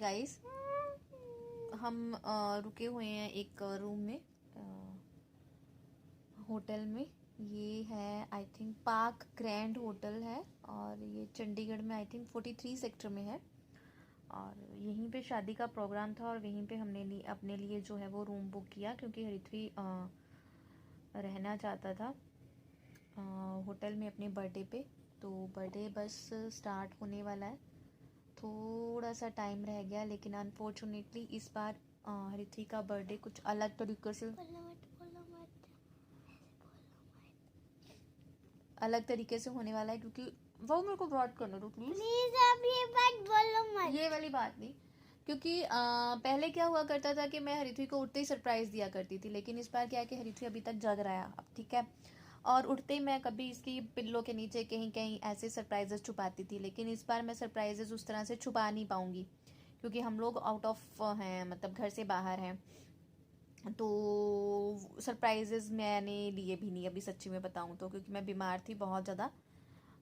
Guys, हम रुके हुए हैं एक रूम में होटल में। ये है I think park grand hotel है और ये चंडीगढ़ में आई थिंक 43 सेक्टर में है। और यहीं पे शादी का प्रोग्राम था और यहीं पे हमने अपने लिए जो है वो रूम बुक किया, क्योंकि हरिथ्वी रहना चाहता था होटल में अपने बर्थडे पे। तो बर्थडे बस स्टार्ट होने वाला है, थोड़ा सा टाइम रह गया, लेकिन अनफॉर्चुनेटली इस बार हरिथ्वी का बर्थडे कुछ अलग तरीके से होने वाला है। क्योंकि वो मेरे को बात करने दो प्लीज आप ये बात बोलो मत। ये वाली बात नहीं, क्योंकि पहले क्या हुआ करता था कि मैं हरिथ्वी को उठते ही सरप्राइज दिया करती थी, लेकिन इस बार क्या है कि हरिथ्वी अभी तक जग रहा है अब, ठीक है। और उठते ही मैं कभी इसकी पिल्लो के नीचे कहीं कहीं ऐसे सरप्राइजेस छुपाती थी, लेकिन इस बार मैं सरप्राइजेस उस तरह से छुपा नहीं पाऊंगी, क्योंकि हम लोग आउट ऑफ हैं, मतलब घर से बाहर हैं। तो सरप्राइजेस मैंने लिए भी नहीं अभी, सच्ची में बताऊं तो, क्योंकि मैं बीमार थी बहुत ज़्यादा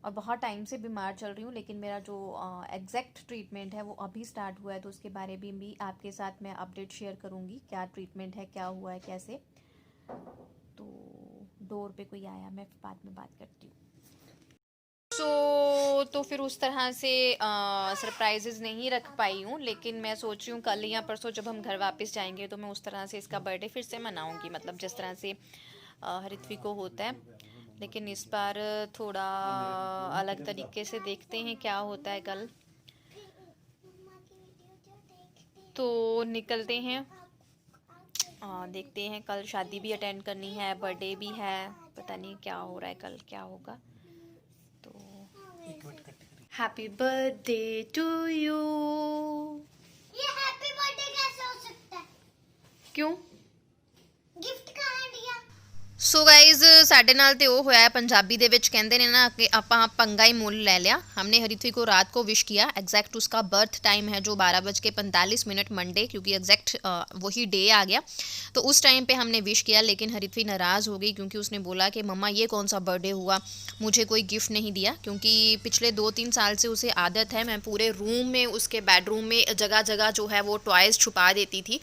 और बहुत टाइम से बीमार चल रही हूँ। लेकिन मेरा जो एग्जैक्ट ट्रीटमेंट है वो अभी स्टार्ट हुआ है, तो उसके बारे में भी आपके साथ मैं अपडेट शेयर करूँगी, क्या ट्रीटमेंट है, क्या हुआ है, कैसे। तो डोर पे कोई आया, मैं बाद में बात करती हूँ। तो फिर उस तरह से सरप्राइजेज नहीं रख पाई हूँ, लेकिन मैं सोच रही हूँ कल या परसों जब हम घर वापस जाएंगे तो मैं उस तरह से इसका बर्थडे फिर से मनाऊँगी, मतलब जिस तरह से हरिथ्वी को होता है। लेकिन इस बार थोड़ा अलग तरीके से देखते हैं क्या होता है कल। तो निकलते हैं, देखते हैं। कल शादी भी अटेंड करनी है, बर्थडे भी है, पता नहीं क्या हो रहा है कल, क्या होगा। तो हैप्पी बर्थडे टू यू। ये हैप्पी बर्थडे कैसे हो सकता है? क्यों? गिफ्ट कहाँ दिया? सो गाइज ਸਾਡੇ ਨਾਲ ਤੇ ਉਹ ਹੋਇਆ ਹੈ, पंजाबी ਦੇ ਵਿੱਚ ਕਹਿੰਦੇ ਨੇ ना कि ਆਪਾਂ पंगा ही मोल ले लिया। हमने हरिथ्वी को रात को विश किया, एग्जैक्ट उसका बर्थ टाइम है जो 12:45 मंडे, क्योंकि एग्जैक्ट वही डे आ गया। तो उस टाइम पे हमने विश किया, लेकिन हरिथ्वी नाराज़ हो गई, क्योंकि उसने बोला कि मम्मा ये कौन सा बर्थडे हुआ, मुझे कोई गिफ्ट नहीं दिया। क्योंकि पिछले 2-3 साल से उसे आदत है, मैं पूरे रूम में, उसके बेडरूम में जगह जगह जो है वो टॉयज़ छुपा देती थी।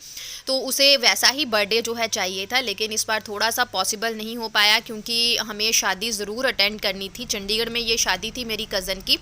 तो उसे वैसा ही बर्थडे जो है चाहिए था, लेकिन इस बार थोड़ा सा पॉसिबल नहीं हो पाया, क्योंकि हमें शादी ज़रूर अटेंड करनी थी। चंडीगढ़ में ये शादी थी मेरी कज़न की,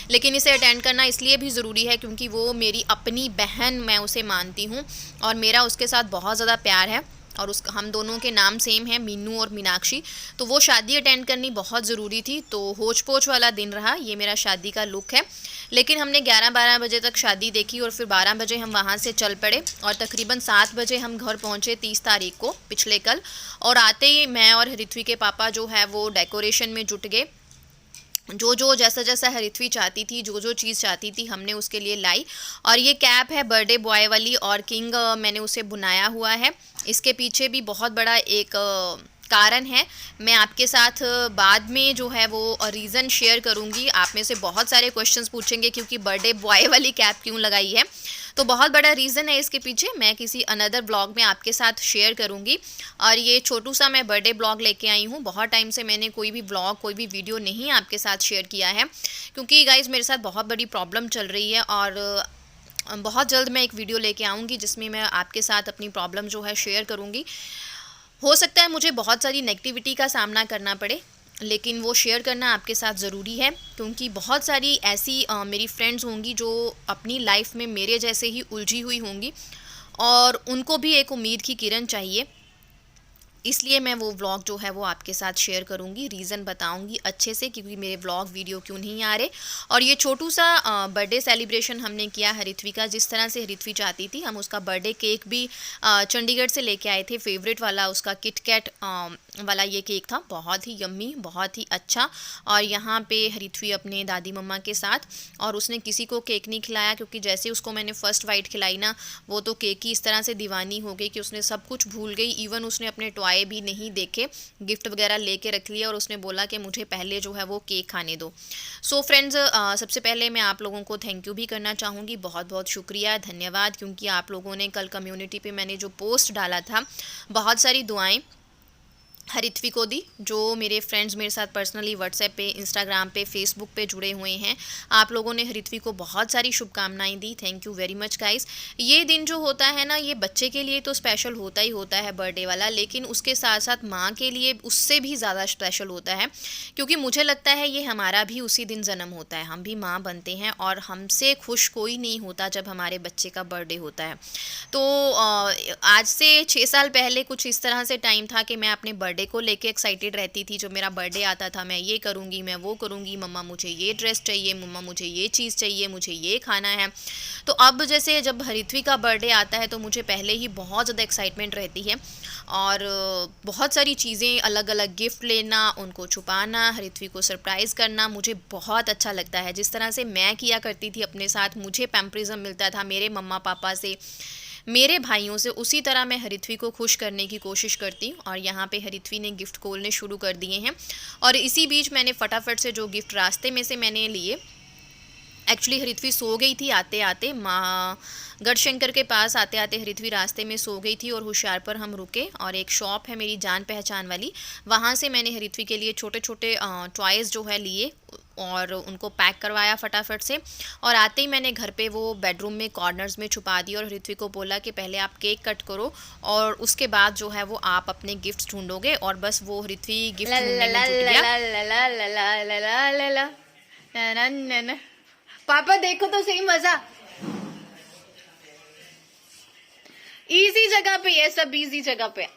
लेकिन इसे अटेंड करना इसलिए भी ज़रूरी है क्योंकि वो मेरी अपनी बहन, मैं उसे मानती हूँ और मेरा उसके साथ बहुत ज़्यादा प्यार है। और उस हम दोनों के नाम सेम है, मीनू और मीनाक्षी। तो वो शादी अटेंड करनी बहुत ज़रूरी थी। तो होच पोच वाला दिन रहा, ये मेरा शादी का लुक है। लेकिन हमने 11-12 बजे तक शादी देखी और फिर 12 बजे हम वहाँ से चल पड़े और तकरीबन 7 बजे हम घर पहुँचे 30 तारीख को, पिछले कल। और आते ही मैं और हरिथ्वी के पापा जो है वो डेकोरेशन में जुट गए। जो जैसा जैसा हरिथ्वी चाहती थी, जो चीज़ चाहती थी, हमने उसके लिए लाई। और ये कैप है बर्थडे बॉय वाली, और किंग मैंने उसे बुनाया हुआ है। इसके पीछे भी बहुत बड़ा एक कारण है, मैं आपके साथ बाद में जो है वो रीज़न शेयर करूँगी। आप में से बहुत सारे क्वेश्चंस पूछेंगे क्योंकि बर्थडे बॉय वाली कैप क्यों लगाई है, तो बहुत बड़ा रीज़न है इसके पीछे, मैं किसी अनदर ब्लॉग में आपके साथ शेयर करूँगी। और ये छोटू सा मैं बर्थडे ब्लॉग लेके आई हूँ। बहुत टाइम से मैंने कोई भी ब्लॉग, कोई भी वीडियो नहीं आपके साथ शेयर किया है, क्योंकि गाइज़ मेरे साथ बहुत बड़ी प्रॉब्लम चल रही है। और बहुत जल्द मैं एक वीडियो लेके आऊँगी जिसमें मैं आपके साथ अपनी प्रॉब्लम जो है शेयर करूँगी। हो सकता है मुझे बहुत सारी नेगेटिविटी का सामना करना पड़े, लेकिन वो शेयर करना आपके साथ ज़रूरी है, क्योंकि बहुत सारी ऐसी मेरी फ्रेंड्स होंगी जो अपनी लाइफ में मेरे जैसे ही उलझी हुई होंगी और उनको भी एक उम्मीद की किरण चाहिए। इसलिए मैं वो व्लॉग जो है वो आपके साथ शेयर करूँगी, रीज़न बताऊँगी अच्छे से क्योंकि मेरे व्लॉग वीडियो क्यों नहीं आ रहे। और ये छोटू सा बर्थडे सेलिब्रेशन हमने किया हरिथ्वी का, जिस तरह से हरिथ्वी चाहती थी। हम उसका बर्थडे केक भी चंडीगढ़ से लेके आए थे, फेवरेट वाला उसका किटकैट वाला ये केक था, बहुत ही यम्मी, बहुत ही अच्छा। और यहाँ पे हरिथ्वी अपने दादी मम्मा के साथ, और उसने किसी को केक नहीं खिलाया, क्योंकि जैसे उसको मैंने फ़र्स्ट बाइट खिलाई ना, वो तो केक की इस तरह से दीवानी हो गई कि उसने सब कुछ भूल गई। इवन उसने अपने टॉय भी नहीं देखे, गिफ्ट वगैरह लेके रख लिया और उसने बोला कि मुझे पहले जो है वो केक खाने दो। सो फ्रेंड्स, सबसे पहले मैं आप लोगों को थैंक यू भी करना चाहूँगी, बहुत बहुत शुक्रिया, धन्यवाद, क्योंकि आप लोगों ने कल कम्युनिटी पे मैंने जो पोस्ट डाला था, बहुत सारी दुआएं हरिथ्वी को दी, जो मेरे फ्रेंड्स मेरे साथ पर्सनली व्हाट्सएप पे, इंस्टाग्राम पे, फेसबुक पे जुड़े हुए हैं। आप लोगों ने हरिथ्वी को बहुत सारी शुभकामनाएं दी। Thank you very much guys. ये दिन जो होता है ना, ये बच्चे के लिए तो स्पेशल होता ही होता है बर्थडे वाला, लेकिन उसके साथ साथ माँ के लिए उससे भी ज़्यादा स्पेशल होता है, क्योंकि मुझे लगता है ये हमारा भी उसी दिन जन्म होता है। हम भी माँ बनते हैं और हमसे खुश कोई नहीं होता जब हमारे बच्चे का बर्थडे होता है। तो आज से 6 साल पहले कुछ इस तरह से टाइम था कि मैं अपने बर्थडे को लेके एक्साइटेड रहती थी। जो मेरा बर्थडे आता था, मैं ये करूँगी, मैं वो करूँगी, मम्मा मुझे ये ड्रेस चाहिए, मम्मा मुझे ये चीज़ चाहिए, मुझे ये खाना है। तो अब जैसे जब हरिथ्वी का बर्थडे आता है तो मुझे पहले ही बहुत ज़्यादा एक्साइटमेंट रहती है, और बहुत सारी चीज़ें, अलग अलग गिफ्ट लेना, उनको छुपाना, हरिथ्वी को सरप्राइज़ करना मुझे बहुत अच्छा लगता है। जिस तरह से मैं किया करती थी अपने साथ, मुझे पैम्परिज्म मिलता था मेरे मम्मा पापा से, मेरे भाइयों से, उसी तरह मैं हरिथ्वी को खुश करने की कोशिश करती हूँ। और यहाँ पे हरिथ्वी ने गिफ्ट खोलने शुरू कर दिए हैं, और इसी बीच मैंने फटाफट से जो गिफ्ट रास्ते में से मैंने लिए। एक्चुअली हरिथ्वी सो गई थी आते आते, माँ गढ़शंकर के पास आते आते हरिथ्वी रास्ते में सो गई थी, और होशियार पर हम रुके, और एक शॉप है मेरी जान पहचान वाली, वहाँ से मैंने हरिथ्वी के लिए छोटे छोटे टॉयज़ जो है लिए, और उनको पैक करवाया फटाफट से। और आते ही मैंने घर पे वो बेडरूम में कॉर्नर्स में छुपा दी, और हरिथ्वी को बोला कि पहले आप केक कट करो, और उसके बाद जो है वो आप अपने गिफ्ट्स ढूंढोगे। और बस वो हरिथ्वी गिफ्ट ढूंढने में जुट गया। पापा देखो तो सही मजा। इजी जगह पे है, सब इजी जगह पे।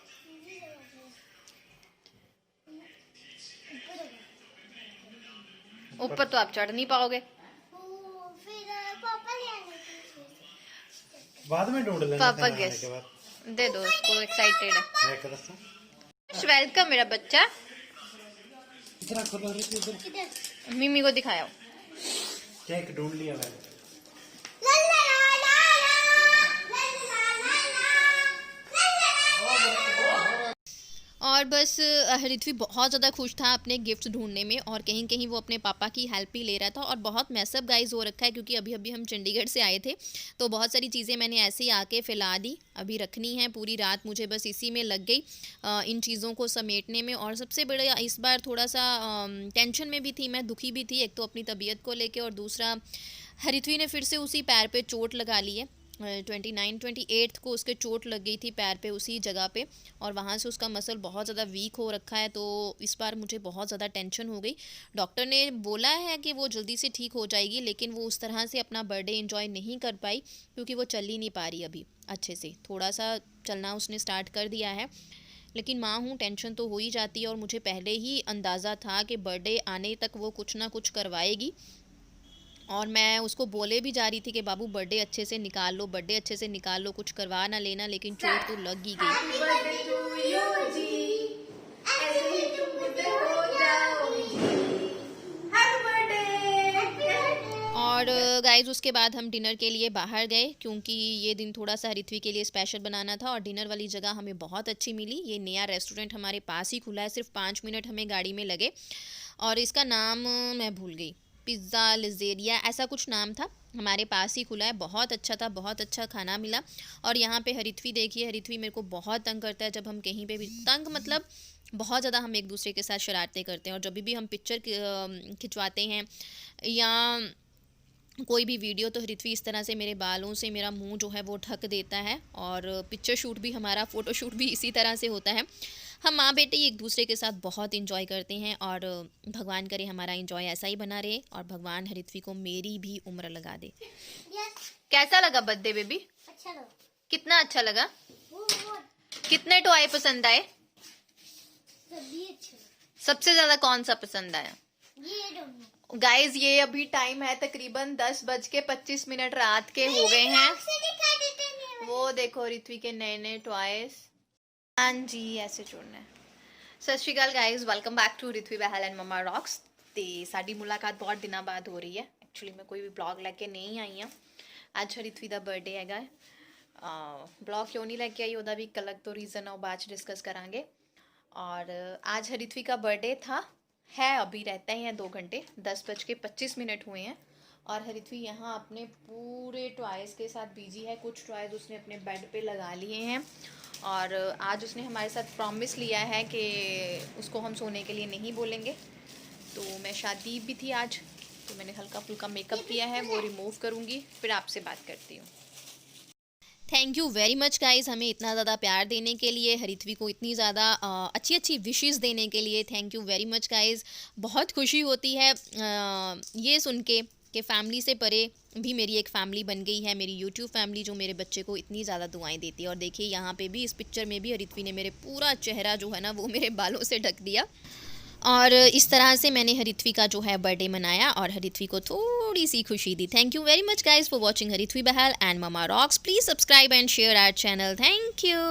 ऊपर तो आप चढ़ नहीं पाओगे। फिर पापा ले आने थे। बाद में ढूंढ लेंगे। पापा खाने गेस के बाद दे दो उसको, एक्साइटेड है। मैं कर सकता हूं। वेलकम मेरा बच्चा। इधर खोलो रे, इधर इधर मिमी को दिखाओ। केक ढूंढ लिया मैंने। ला ला ला ला ला और बस हरिथ्वी बहुत ज़्यादा खुश था अपने गिफ्ट्स ढूंढने में, और कहीं कहीं वो अपने पापा की हेल्प भी ले रहा था। और बहुत मैसअप गाइस हो रखा है, क्योंकि अभी अभी हम चंडीगढ़ से आए थे, तो बहुत सारी चीज़ें मैंने ऐसे ही आके फैला दी। अभी रखनी है, पूरी रात मुझे बस इसी में लग गई, इन चीज़ों को समेटने में। और सबसे बड़ा इस बार थोड़ा सा टेंशन में भी थी मैं, दुखी भी थी, एक तो अपनी तबीयत को लेके, और दूसरा हरिथ्वी ने फिर से उसी पैर पे चोट लगा ली है। 28 को उसके चोट लग गई थी पैर पे, उसी जगह पे, और वहाँ से उसका मसल बहुत ज़्यादा वीक हो रखा है। तो इस बार मुझे बहुत ज़्यादा टेंशन हो गई। डॉक्टर ने बोला है कि वो जल्दी से ठीक हो जाएगी, लेकिन वो उस तरह से अपना बर्थडे एंजॉय नहीं कर पाई, क्योंकि वो चल ही नहीं पा रही अभी अच्छे से। थोड़ा सा चलना उसने स्टार्ट कर दिया है, लेकिन माँ हूँ, टेंशन तो हो ही जाती है। और मुझे पहले ही अंदाज़ा था कि बर्थडे आने तक वो कुछ ना कुछ करवाएगी, और मैं उसको बोले भी जा रही थी कि बाबू बर्थडे अच्छे से निकाल लो, बर्थडे अच्छे से निकाल लो, कुछ करवा ना लेना, लेकिन चोट तो लग ही गई। और गाइज उसके बाद हम डिनर के लिए बाहर गए, क्योंकि ये दिन थोड़ा सा हरिथ्वी के लिए स्पेशल बनाना था। और डिनर वाली जगह हमें बहुत अच्छी मिली। ये नया रेस्टोरेंट हमारे पास ही खुला है, सिर्फ 5 मिनट हमें गाड़ी में लगे, और इसका नाम मैं भूल गई, पिज़्ज़ा लिजेरिया ऐसा कुछ नाम था, हमारे पास ही खुला है। बहुत अच्छा था, बहुत अच्छा खाना मिला। और यहाँ पे हरिथ्वी देखिए, हरिथ्वी मेरे को बहुत तंग करता है जब हम कहीं पे भी, तंग मतलब बहुत ज़्यादा हम एक दूसरे के साथ शरारतें करते हैं। और जब भी हम पिक्चर खिंचवाते हैं या कोई भी वीडियो, तो हरिथ्वी इस तरह से मेरे बालों से मेरा मुंह जो है वो ढक देता है। और पिक्चर शूट भी, हमारा फ़ोटो शूट भी इसी तरह से होता है। हम माँ बेटे एक दूसरे के साथ बहुत इंजॉय करते हैं, और भगवान करे हमारा इंजॉय ऐसा ही बना रहे, और भगवान हरिथ्वी को मेरी भी उम्र लगा दे। यस कैसा लगा बर्थडे बेबी? अच्छा लो कितना अच्छा लगा? वो कितने टॉय पसंद आए? सभी अच्छा सबसे ज़्यादा कौन सा पसंद आया? ये दोनों गाइज ये अभी टाइम है तकरीबन 10:25 रात के हो गए हैं। से दिखा देते हैं वो देखो हरिथ्वी के नए नए टॉयज। हाँ जी, ऐसे जोड़ना है। Sat Shri Akal guys, welcome back to Harithvi Bahl and mamma rocks. ਤੇ ਸਾਡੀ ਮੁਲਾਕਾਤ ਬਹੁਤ ਦਿਨਾਂ ਬਾਅਦ ਹੋ ਰਹੀ ਹੈ। ਐਕਚੁਅਲੀ ਮੈਂ ਕੋਈ ਵੀ ਬਲੌਗ ਲੈ ਕੇ ਨਹੀਂ ਆਈ ਹਾਂ। ਅੱਜ ਹਰਿਥ्वी ਦਾ ਬਰਥਡੇ ਹੈਗਾ। ब्लॉग क्यों नहीं लेके आई, ਉਹਦਾ भी एक अलग तो रीज़न है, वो बाद डिस्कस करांगे। और आज हरिथ्वी का बर्थडे था, है अभी, रहता ही है 2 घंटे, 10:25 हुए हैं। और हरिथ्वी यहाँ अपने पूरे टॉयज़ के साथ बिजी है। कुछ टॉयज़ उसने अपने बेड पे लगा लिए हैं, और आज उसने हमारे साथ प्रॉमिस लिया है कि उसको हम सोने के लिए नहीं बोलेंगे। तो मैं शादी भी थी आज, तो मैंने हल्का फुल्का मेकअप किया है, वो रिमूव करूँगी, फिर आपसे बात करती हूँ। Thank you very much guys, हमें इतना ज़्यादा प्यार देने के लिए, हरिथ्वी को इतनी ज़्यादा अच्छी अच्छी विशेस देने के लिए। Thank you very much guys. बहुत खुशी होती है ये सुन के कि फ़ैमिली से परे भी मेरी एक फ़ैमिली बन गई है, मेरी यूट्यूब फ़ैमिली जो मेरे बच्चे को इतनी ज़्यादा दुआएं देती है। और देखिए यहाँ पे भी, इस पिक्चर में भी हरिथ्वी ने मेरे पूरा चेहरा जो है ना वो मेरे बालों से ढक दिया। और इस तरह से मैंने हरिथ्वी का जो है बर्थडे मनाया और हरिथ्वी को थोड़ी सी खुशी दी। Thank you very much guys for watching Harithvi Bahl and mama rocks. Please subscribe and share our channel. Thank you.